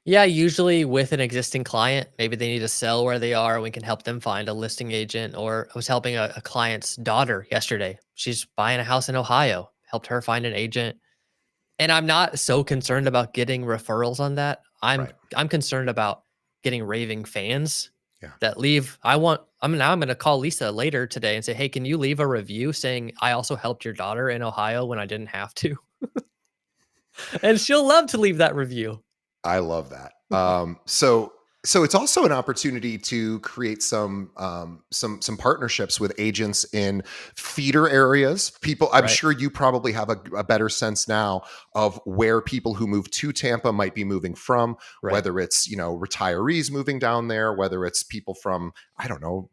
Yeah, usually with an existing client, maybe they need to sell where they are. We can help them find a listing agent. Or I was helping a client's daughter yesterday. She's buying a house in Ohio, helped her find an agent. And I'm not so concerned about getting referrals on that. I'm Right. I'm concerned about getting raving fans Yeah. that leave. I'm gonna call Lisa later today and say, hey, can you leave a review saying I also helped your daughter in Ohio when I didn't have to? And she'll love to leave that review. I love that. So it's also an opportunity to create some partnerships with agents in feeder areas. People, I'm Right. sure you probably have a better sense now of where people who move to Tampa might be moving from, Right. whether it's retirees moving down there, whether it's people from I don't know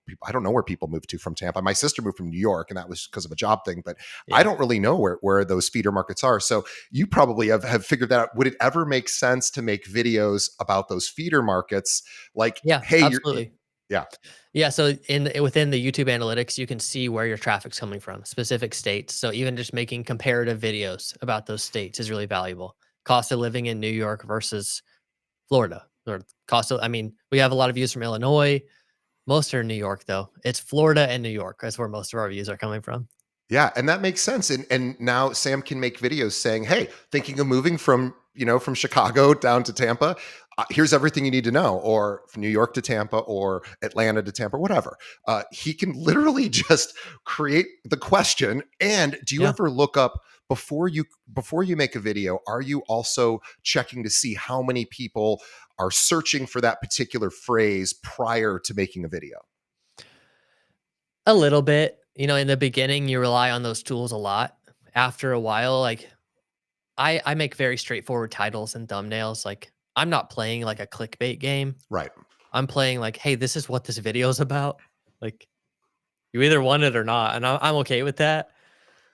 where people move to from Tampa. My sister moved from New York, and that was because of a job thing, but I Yeah. don't really know where those feeder markets are. So you probably have figured that out. Would it ever make sense to make videos about those feeder markets? Like, Yeah, hey, absolutely. yeah, Yeah, so within the YouTube analytics, you can see where your traffic's coming from, specific states. So even just making comparative videos about those states is really valuable. Cost of living in New York versus Florida, or I mean, we have a lot of views from Illinois. Most are in New York, though. It's Florida and New York. That's where most of our views are coming from. yeah, and that makes sense. And now Sam can make videos saying, "Hey, thinking of moving from from Chicago down to Tampa. Here's everything you need to know," or from New York to Tampa, or Atlanta to Tampa, whatever. He can literally just create the question. And do you Yeah. ever look up before you make a video? Are you also checking to see how many people are searching for that particular phrase prior to making a video? A little bit. In the beginning, you rely on those tools a lot. After a while, like I make very straightforward titles and thumbnails. Like I'm not playing like a clickbait game. Right. I'm playing like, hey, this is what this video is about. Like you either want it or not, and I'm okay with that.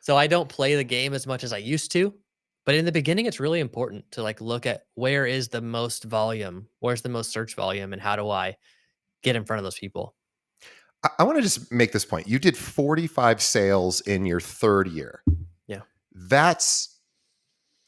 So I don't play the game as much as I used to. But in the beginning, it's really important to like look at where is the most volume, where's the most search volume, and how do I get in front of those people? I want to just make this point. You did 45 sales in your third year. Yeah. That's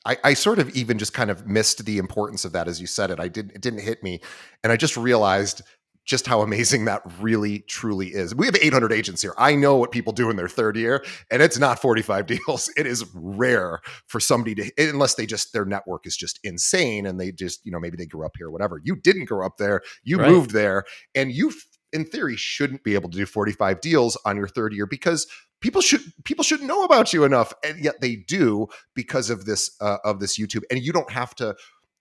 I sort of even just kind of missed the importance of that as you said it. It didn't hit me. And I just realized just how amazing that really truly is. We have 800 agents here. I know what people do in their third year, and it's not 45 deals. It is rare for somebody to, unless their network is just insane and they just, maybe they grew up here or whatever. You didn't grow up there, you Right. moved there, and you, in theory, shouldn't be able to do 45 deals on your third year because people shouldn't know about you enough, and yet they do because of this YouTube. And you don't have to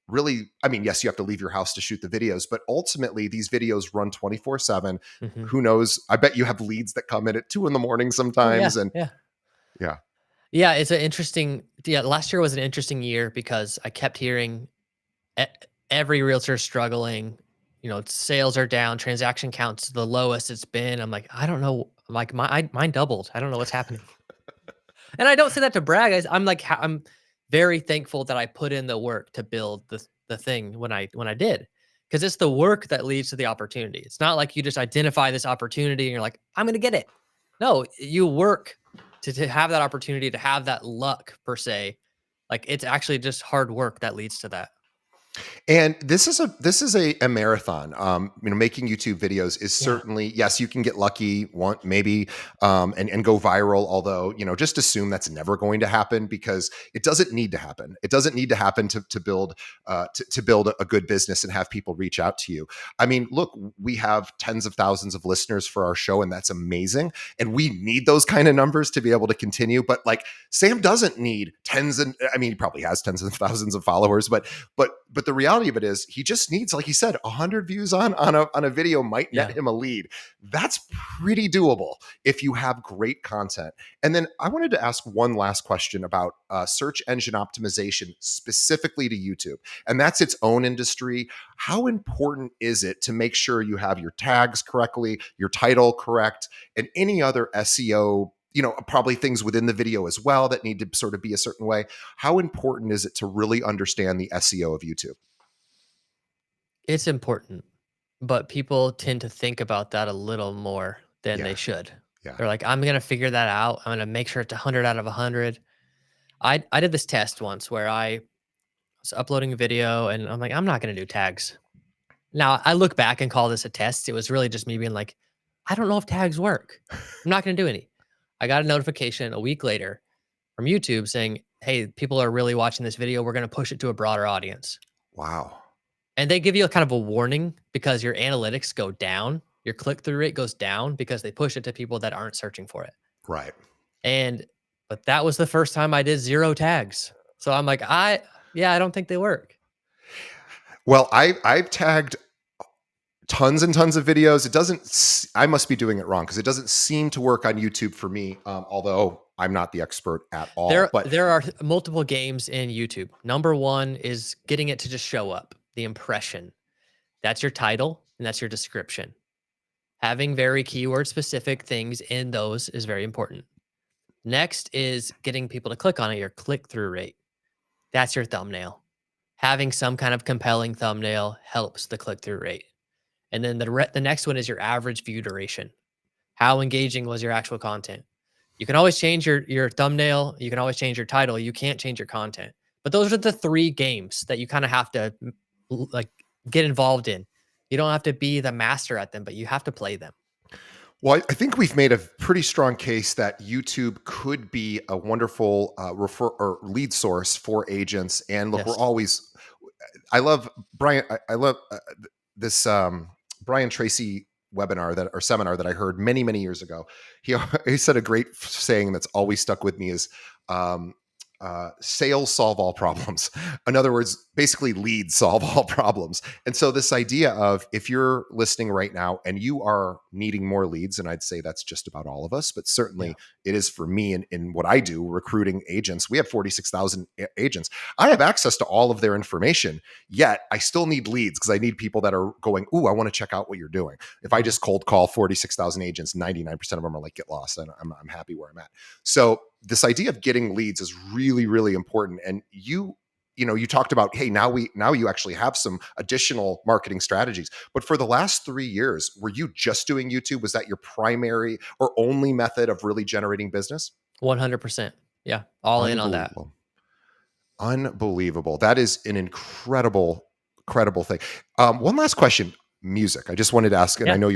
really, I mean, yes, you have to leave your house to shoot the videos, but ultimately these videos run 24/7. Hmm. Who knows? I bet you have leads that come in at 2 in the morning Oh yeah. sometimes. And Yeah. yeah, Yeah. It's an interesting. Yeah. Last year was an interesting year because I kept hearing e- every realtor struggling. Sales are down, transaction counts the lowest it's been. I'm like, I don't know. Like mine doubled. I don't know what's happening. And I don't say that to brag. I'm like, I'm very thankful that I put in the work to build the thing when I did, because it's the work that leads to the opportunity. It's not like you just identify this opportunity and you're like, I'm gonna get it. No, you work to have that opportunity, to have that luck per se. Like it's actually just hard work that leads to that. and this is a marathon. Making YouTube videos is Yeah. certainly, yes, you can get lucky, want maybe, and go viral. Although just assume that's never going to happen because it doesn't need to happen. It doesn't need to happen to build to build a good business and have people reach out to you. I mean, look, we have tens of thousands of listeners for our show, and that's amazing. And we need those kind of numbers to be able to continue. But like Sam doesn't need tens, and I mean, he probably has tens of thousands of followers, but the reality of it is he just needs, like he said, 100 views on a video might net Yeah. him a lead. That's pretty doable if you have great content. And then I wanted to ask one last question about search engine optimization specifically to YouTube, and that's its own industry. How important is it to make sure you have your tags correctly, your title correct, and any other SEO, probably things within the video as well that need to sort of be a certain way? How important is it to really understand the SEO of YouTube? It's important, but people tend to think about that a little more than Yeah. they should. Yeah. They're like, I'm gonna figure that out. I'm gonna make sure it's 100 out of 100. I did this test once where I was uploading a video and I'm like, I'm not gonna do tags. Now I look back and call this a test. It was really just me being like, I don't know if tags work. I'm not gonna do any. I got a notification a week later from YouTube saying, hey, people are really watching this video. We're gonna push it to a broader audience. Wow. And they give you a kind of a warning because your analytics go down, your click through rate goes down because they push it to people that aren't searching for it. Right. And but that was the first time I did 0 tags. So I'm like, yeah, I don't think they work. Well, I've tagged tons and tons of videos. It doesn't. I must be doing it wrong because it doesn't seem to work on YouTube for me. Although I'm not the expert at all, There but there are multiple games in YouTube. Number 1 is getting it to just show up, the impression. That's your title and that's your description. Having very keyword specific things in those is very important. Next is getting people to click on it, your click through rate. That's your thumbnail. Having some kind of compelling thumbnail helps the click through rate. And then the next one is your average view duration. How engaging was your actual content? You can always change your thumbnail, you can always change your title, you can't change your content. But those are the 3 games that you kind of have to like get involved in. You don't have to be the master at them, but you have to play them. well, I think we've made a pretty strong case that YouTube could be a wonderful refer or lead source for agents. And look, we're Yes. always. I love Brian. I love this Brian Tracy webinar that or seminar that I heard many years ago. He he said a great saying that's always stuck with me is um, sales solve all problems. In other words, basically leads solve all problems. And so this idea of if you're listening right now and you are needing more leads, and I'd say that's just about all of us, but Yeah. certainly it is for me in what I do, recruiting agents. We have 46,000 agents. I have access to all of their information, yet I still need leads because I need people that are going, ooh, I want to check out what you're doing. If I Mhm. just cold call 46,000 agents, 99% of them are like, get lost. I'm happy where I'm at. So this idea of getting leads is really important. And you talked about, hey, now you actually have some additional marketing strategies. But for the last 3 years, were you just doing YouTube? Was that your primary or only method of really generating business? 100%. Yeah. All in on that. Unbelievable. Unbelievable. That is an incredible thing. One last question. Music. I just wanted to ask, and I Yeah. know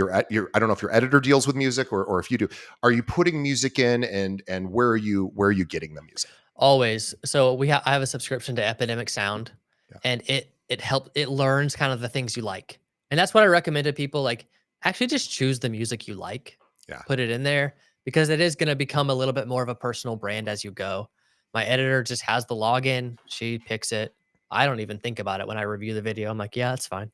I don't know if your editor deals with music or if you do. Are you putting music in, and where are you getting the music? Always. So I have a subscription to Epidemic Sound, Yeah. and it learns kind of the things you like. And that's what I recommend to people, like, actually just choose the music you like, Yeah. put it in there because it is gonna become a little bit more of a personal brand as you go. My editor just has the login, she picks it. I don't even think about it when I review the video. I'm like, "Yeah, that's fine."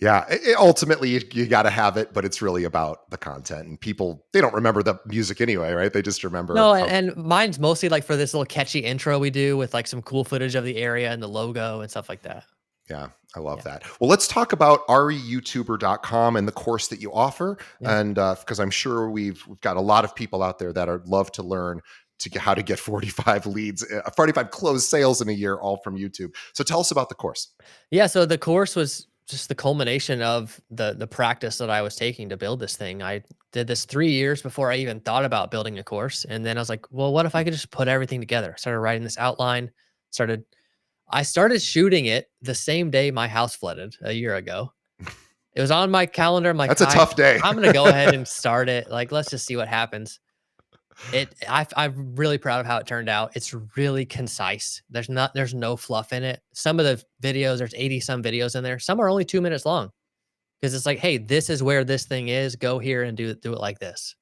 Yeah, ultimately you got to have it, but it's really about the content. And people, they don't remember the music anyway, right? They just remember No, how. and mine's mostly, like, for this little catchy intro we do with, like, some cool footage of the area and the logo and stuff like that. Yeah, I love Yeah. that. Well, let's talk about reyoutuber.com and the course that you offer. Yeah. And because I'm sure we've got a lot of people out there that would love to learn to get how to get 45 leads, 45 closed sales in a year, all from YouTube. So tell us about the course. Yeah, so the course was just the culmination of the practice that I was taking to build this thing. I did this 3 years before I even thought about building a course, and then I was like, "Well, what if I could just put everything together?" Started writing this outline, started I started shooting it the same day my house flooded a year ago. It was on my calendar. I'm like, That's a tough day. I'm gonna go ahead and start it. Like, let's just see what happens." I'm really proud of how it turned out. It's really concise. There's no fluff in it. Some of the videos, there's 80 some videos in there. Some are only 2 minutes long because it's like, hey, this is where this thing is. Go here and do it like this.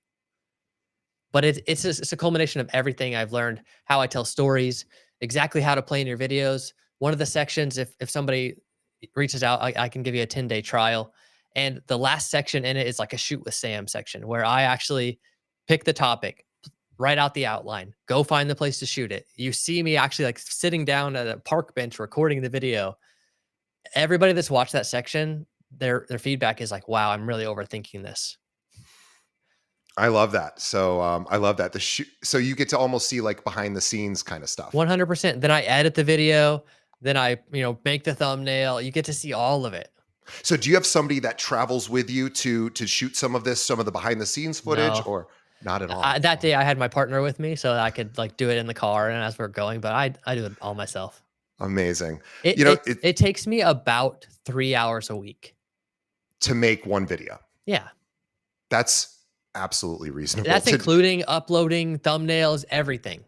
But it's a culmination of everything I've learned, how I tell stories, exactly how to play in your videos. One of the sections, if somebody reaches out, I can give you a 10-day trial. And the last section in it is like a shoot with Sam section where I actually pick the topic, write out the outline, go find the place to shoot it. You see me actually like sitting down at a park bench recording the video. Everybody that's watched that section, their feedback is like, "Wow, I'm really overthinking this." I love that. So I love that. So you get to almost see like behind the scenes kind of stuff. 100%. Then I edit the video, then I make the thumbnail. You get to see all of it. So do you have somebody that travels with you to shoot some of this, some of the behind the scenes footage, No. or not at all? That Oh, day I had my partner with me so I could like do it in the car and as we're going, but I do it all myself. amazing. It You know, it it takes me about 3 hours a week. to make one video. Yeah. That's absolutely reasonable That's to. including uploading thumbnails, everything.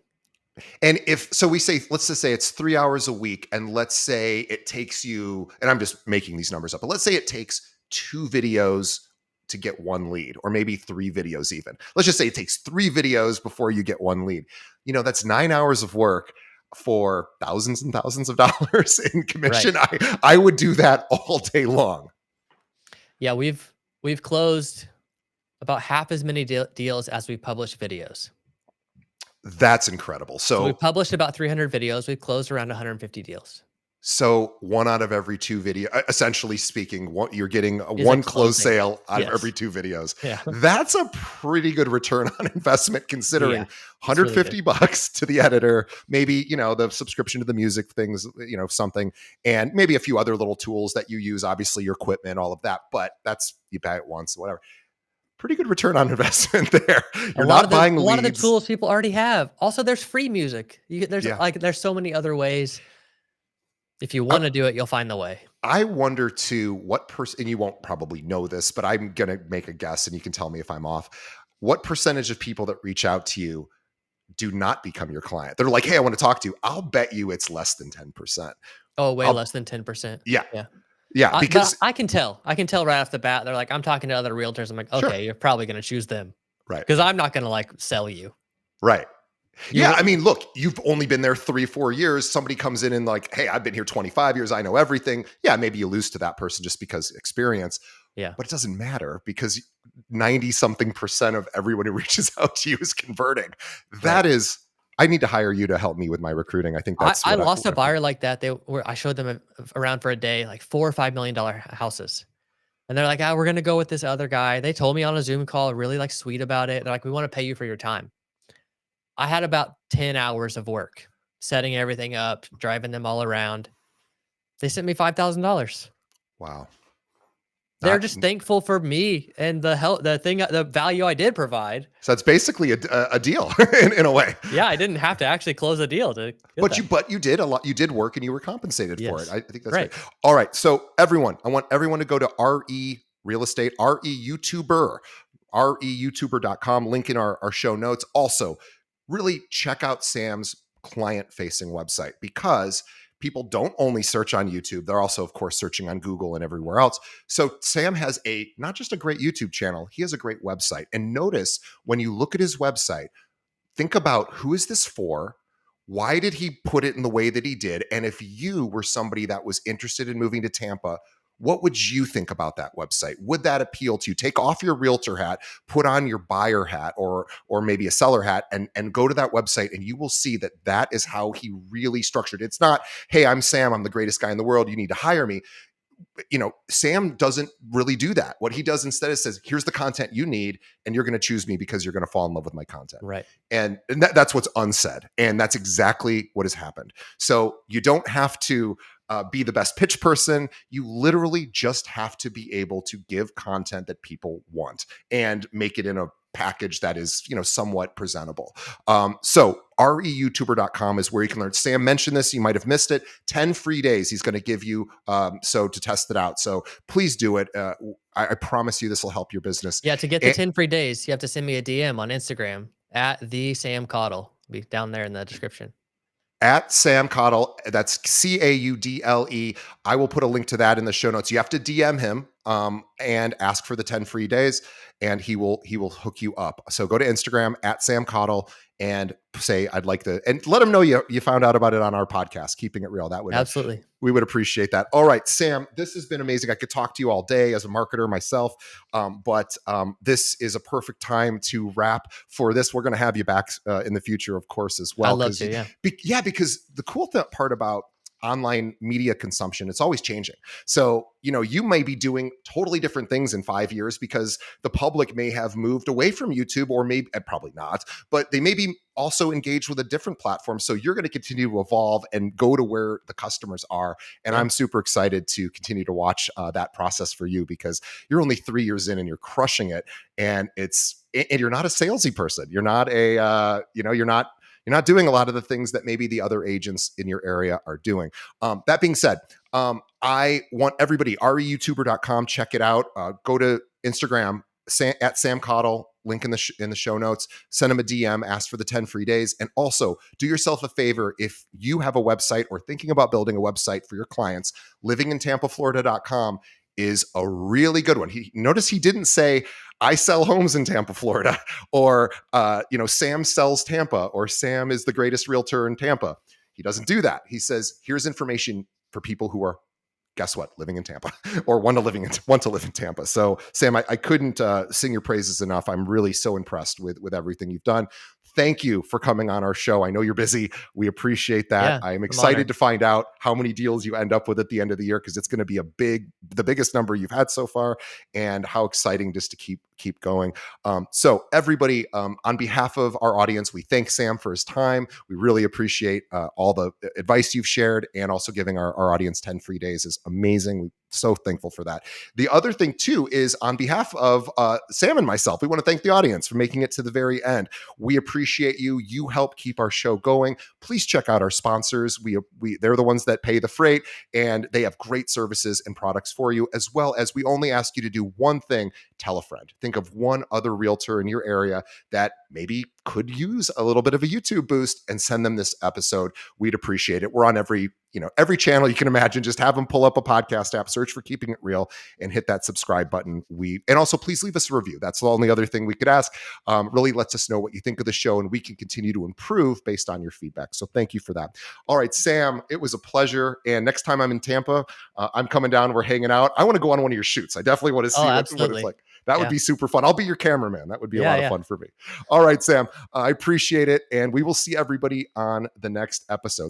And if so, we say, let's just say it's 3 hours a week, and let's say it takes you, and I'm just making these numbers up, but let's say it takes 2 videos to get one lead, or maybe 3 videos even. Let's just say it takes 3 videos before you get one lead. That's 9 hours of work for thousands and thousands of dollars in Right. commission. I would do that all day long. Yeah, we've closed about half as many deals as we published videos. That's incredible. So we So published about 300 videos. We've closed around 150 deals. So 1 out of every 2 video, essentially speaking, you're getting a Is a one closed closing. sale out of every Yes. 2 videos. Yeah. That's a pretty good return on investment, considering Yeah. It's really good. $150 to the editor, maybe, the subscription to the music things, something, and maybe a few other little tools that you use, obviously your equipment, all of that, but that's, you buy it once, whatever. Pretty good return on investment there. You're not buying A lot of the leads. tools people already have. Also, there's free music. Yeah. There's so many other ways. If you I, want to do it, you'll find the way. I wonder too, what person, and you won't probably know this, but I'm going to make a guess and you can tell me if I'm off. What percentage of people that reach out to you do not become your client? They're like, hey, I want to talk to you. I'll bet you it's less than 10%. Oh, way I'll, less than 10%. yeah. Yeah. Yeah. But Because, I can tell. I can tell right off the bat. They're like, I'm talking to other realtors. I'm like, sure. okay, you're probably going to choose them Right. because I'm not going to like sell you. Right. You Yeah, wa- I mean, look, you've only been there 3-4 years. Somebody comes in and like, hey, I've been here 25 years. I know everything. Yeah, maybe you lose to that person just because experience, Yeah. but it doesn't matter because 90 something percent of everyone who reaches out to you is converting. That is, I need to hire you to help me with my recruiting. I think that's I what lost a what buyer like that. I showed them around for a day, like $4 or $5 million houses. And they're like, ah, we're going to go with this other guy. They told me on a Zoom call, really like sweet about it. They're like, we want to pay you for your time. I had about 10 hours of work setting everything up, driving them all around. They sent me $5,000. Wow. They're Not, just thankful for me and the help, the value I did provide. so it's basically a deal in a way. Yeah, I didn't have to actually close a deal to get that. But you did a lot. You did work and you were compensated for it. Yes. I think that's Right. great. All right. So everyone, I want everyone to go to RE Real Estate, RE YouTuber, REYouTuber.com, link in our show notes. Also, really check out Sam's client facing website because people don't only search on YouTube. They're also, of course, searching on Google and everywhere else. So Sam has not just a great YouTube channel, he has a great website. And notice when you look at his website, think about who is this for? Why did he put it in the way that he did? And if you were somebody that was interested in moving to Tampa, what would you think about that website? Would that appeal to you? Take off your realtor hat, put on your buyer hat or maybe a seller hat and go to that website and you will see that is how he really structured it. It's not, hey, I'm Sam, I'm the greatest guy in the world, you need to hire me. Sam doesn't really do that. What he does instead is says, here's the content you need, and you're going to choose me because you're going to fall in love with my content. Right. And that's what's unsaid. And that's exactly what has happened. So you don't have to be the best pitch person. You literally just have to be able to give content that people want and make it in a package that is, somewhat presentable. So REYouTuber.com is where you can learn. Sam mentioned this. You might have missed it. 10 free days he's going to give you so to test it out. So please do it. I promise you this will help your business. Yeah, to get the 10 free days, you have to send me a DM on Instagram at the Sam Caudle. Be down there in the description. At Sam Caudle, that's Caudle. I will put a link to that in the show notes. You have to DM him and ask for the 10 free days, and he will hook you up. So go to Instagram at Sam Caudle and say I'd like to, and let him know you found out about it on our podcast, Keeping It Real. That would Absolutely. We would appreciate that. All right, Sam, this has been amazing. I could talk to you all day as a marketer myself, but this is a perfect time to wrap for this. We're going to have you back in the future, of course, as well. I'd love to, yeah. Because the cool part about online media consumption, it's always changing. So, you may be doing totally different things in 5 years because the public may have moved away from YouTube, or maybe probably not, but they may be also engaged with a different platform. So you're going to continue to evolve and go to where the customers are. And Yeah. I'm super excited to continue to watch that process for you, because you're only 3 years in and you're crushing it. And you're not a salesy person. You're not you're not doing a lot of the things that maybe the other agents in your area are doing. That being said, I want everybody, reyoutuber.com, check it out. Go to Instagram, at Sam Caudle, link in the show notes. Send him a DM, ask for the 10 free days. And also do yourself a favor. If you have a website or thinking about building a website for your clients, livingintampaflorida.com is a really good one. Notice he didn't say, I sell homes in Tampa, Florida, or Sam sells Tampa, or Sam is the greatest realtor in Tampa. He doesn't do that. He says, here's information for people who are, guess what, living in Tampa, or want to live in Tampa. So Sam, I couldn't sing your praises enough. I'm really so impressed with everything you've done. Thank you for coming on our show. I know you're busy. We appreciate that. Yeah. I'm I'm excited honored. to find out how many deals you end up with at the end of the year, because it's going to be the biggest number you've had so far, and how exciting just to keep going. So everybody, on behalf of our audience, we thank Sam for his time. We really appreciate all the advice you've shared, and also giving our audience 10 free days is amazing. We're so thankful for that. The other thing too is, on behalf of Sam and myself, we want to thank the audience for making it to the very end. We appreciate you. You help keep our show going. Please check out our sponsors. They're the ones that pay the freight, and they have great services and products for you, as well as we only ask you to do one thing: tell a friend. Think of one other realtor in your area that maybe could use a little bit of a YouTube boost, and send them this episode. We'd appreciate it. We're on every channel you can imagine. Just have them pull up a podcast app, search for Keeping It Real, and hit that subscribe button. And also, please leave us a review. That's the only other thing we could ask. Really lets us know what you think of the show, and we can continue to improve based on your feedback. So thank you for that. All right, Sam, it was a pleasure. And next time I'm in Tampa, I'm coming down. We're hanging out. I want to go on one of your shoots. I definitely want to Oh, see what it's absolutely. like. That would Yeah. be super fun. I'll be your cameraman. That would be a Yeah. lot of Yeah. fun for me. All right, Sam, I appreciate it. And we will see everybody on the next episode.